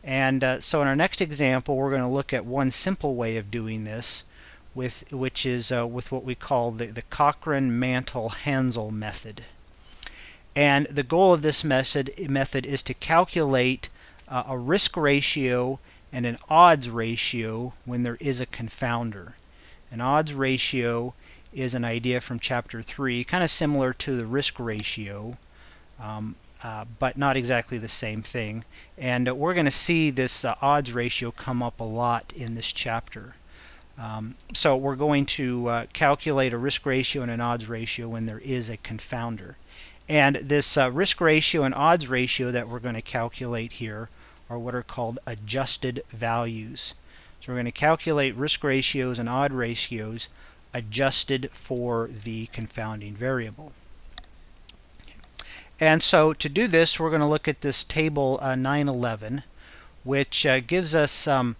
And so in our next example, we're going to look at one simple way of doing this, which is with what we call the Cochran-Mantel-Hansel method. And the goal of this method is to calculate a risk ratio and an odds ratio when there is a confounder. An odds ratio is an idea from Chapter 3, kind of similar to the risk ratio, but not exactly the same thing. And we're going to see this odds ratio come up a lot in this chapter. So we're going to calculate a risk ratio and an odds ratio when there is a confounder. And this risk ratio and odds ratio that we're going to calculate here are what are called adjusted values. So we're going to calculate risk ratios and odds ratios adjusted for the confounding variable. And so to do this, we're going to look at this table 911, which gives us the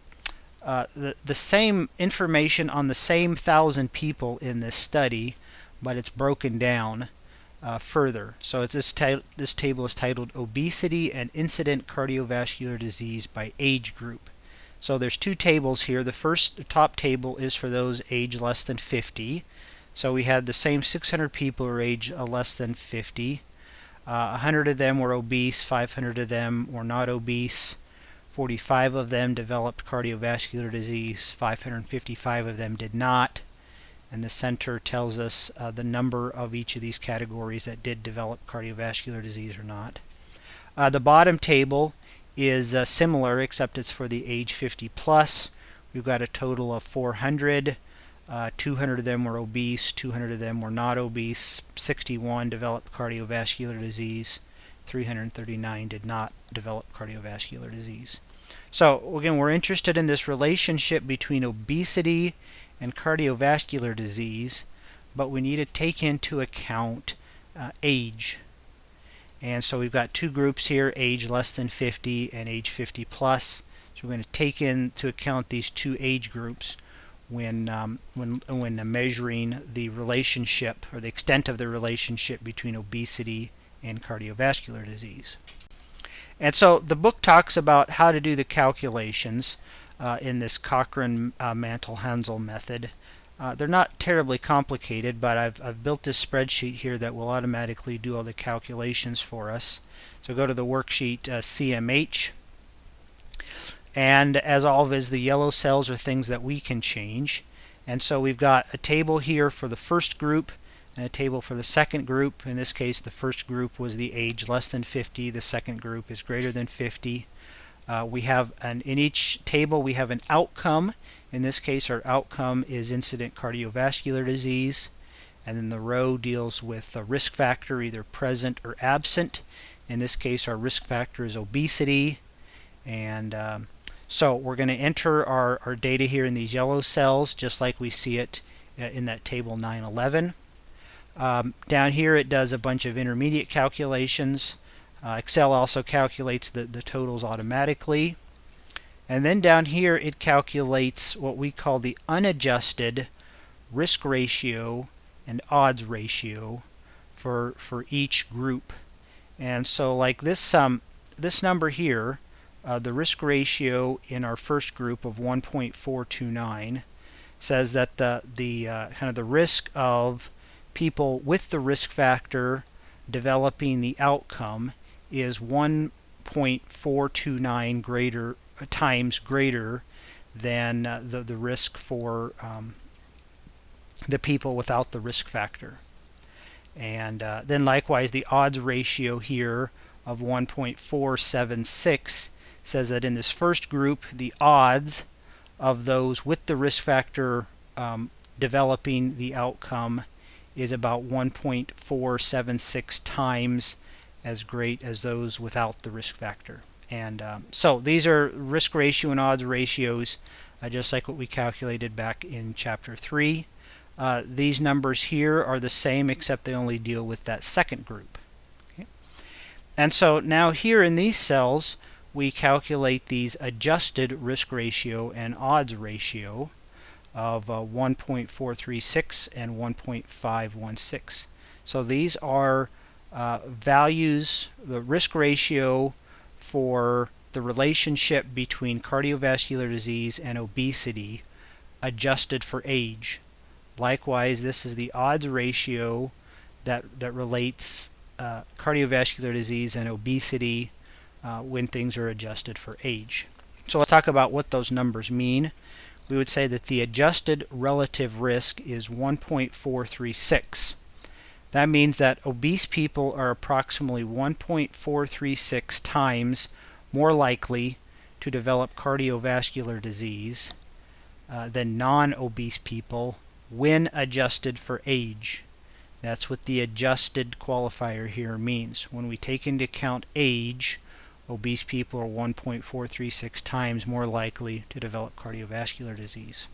same information on the same 1,000 people in this study, but it's broken down further. So this table is titled Obesity and Incident Cardiovascular Disease by Age Group. So there's two tables here. The top table is for those age less than 50. So we had the same 600 people who are age less than 50. 100 of them were obese, 500 of them were not obese. 45 of them developed cardiovascular disease, 555 of them did not. And the center tells us the number of each of these categories that did develop cardiovascular disease or not. The bottom table is similar, except it's for the age 50 plus. We've got a total of 400. 200 of them were obese, 200 of them were not obese, 61 developed cardiovascular disease, 339 did not develop cardiovascular disease. So again, we're interested in this relationship between obesity and cardiovascular disease, but we need to take into account age. And so we've got two groups here, age less than 50 and age 50 plus. So we're going to take into account these two age groups when measuring the relationship or the extent of the relationship between obesity and cardiovascular disease. And so the book talks about how to do the calculations in this Cochran-Mantel-Hansel method. They're not terribly complicated, but I've built this spreadsheet here that will automatically do all the calculations for us. So go to the worksheet CMH. And as always, the yellow cells are things that we can change. And so we've got a table here for the first group and a table for the second group. In this case, the first group was the age less than 50. The second group is greater than 50. We have in each table we have an outcome. In this case, our outcome is incident cardiovascular disease. And then the row deals with a risk factor, either present or absent. In this case, our risk factor is obesity. And so we're going to enter our data here in these yellow cells, just like we see it in that table 911. Down here it does a bunch of intermediate calculations. Excel also calculates the totals automatically. And then down here it calculates what we call the unadjusted risk ratio and odds ratio for each group. And so like this number here, the risk ratio in our first group of 1.429 says that the kind of the risk of people with the risk factor developing the outcome is 1.429 times greater than the risk for the people without the risk factor. And then likewise, the odds ratio here of 1.476 says that in this first group, the odds of those with the risk factor developing the outcome is about 1.476 times as great as those without the risk factor. And so these are risk ratio and odds ratios, just like what we calculated back in Chapter 3. These numbers here are the same, except they only deal with that second group. Okay? And so now here in these cells, we calculate these adjusted risk ratio and odds ratio of 1.436 and 1.516. So these are values, the risk ratio for the relationship between cardiovascular disease and obesity adjusted for age. Likewise, this is the odds ratio that relates cardiovascular disease and obesity when things are adjusted for age. So let's talk about what those numbers mean. We would say that the adjusted relative risk is 1.436. That means that obese people are approximately 1.436 times more likely to develop cardiovascular disease than non-obese people when adjusted for age. That's what the adjusted qualifier here means. When we take into account age, obese people are 1.436 times more likely to develop cardiovascular disease.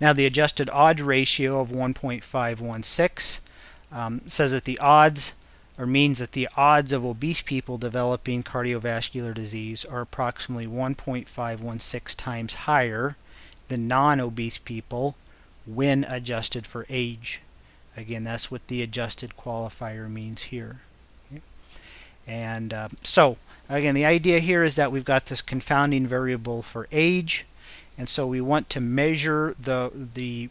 Now the adjusted odds ratio of 1.516 says that the odds, or means that the odds of obese people developing cardiovascular disease are approximately 1.516 times higher than non-obese people when adjusted for age. Again, that's what the adjusted qualifier means here. Okay. And so, again, the idea here is that we've got this confounding variable for age, and so we want to measure the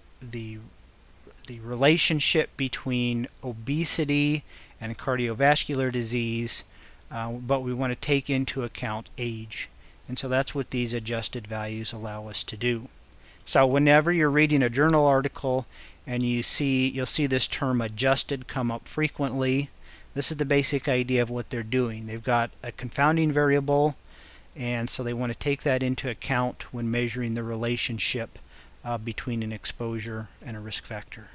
relationship between obesity and cardiovascular disease, but we want to take into account age. And so that's what these adjusted values allow us to do. So whenever you're reading a journal article and you'll see this term adjusted come up frequently, this is the basic idea of what they're doing. They've got a confounding variable, and so they want to take that into account when measuring the relationship between an exposure and a risk factor.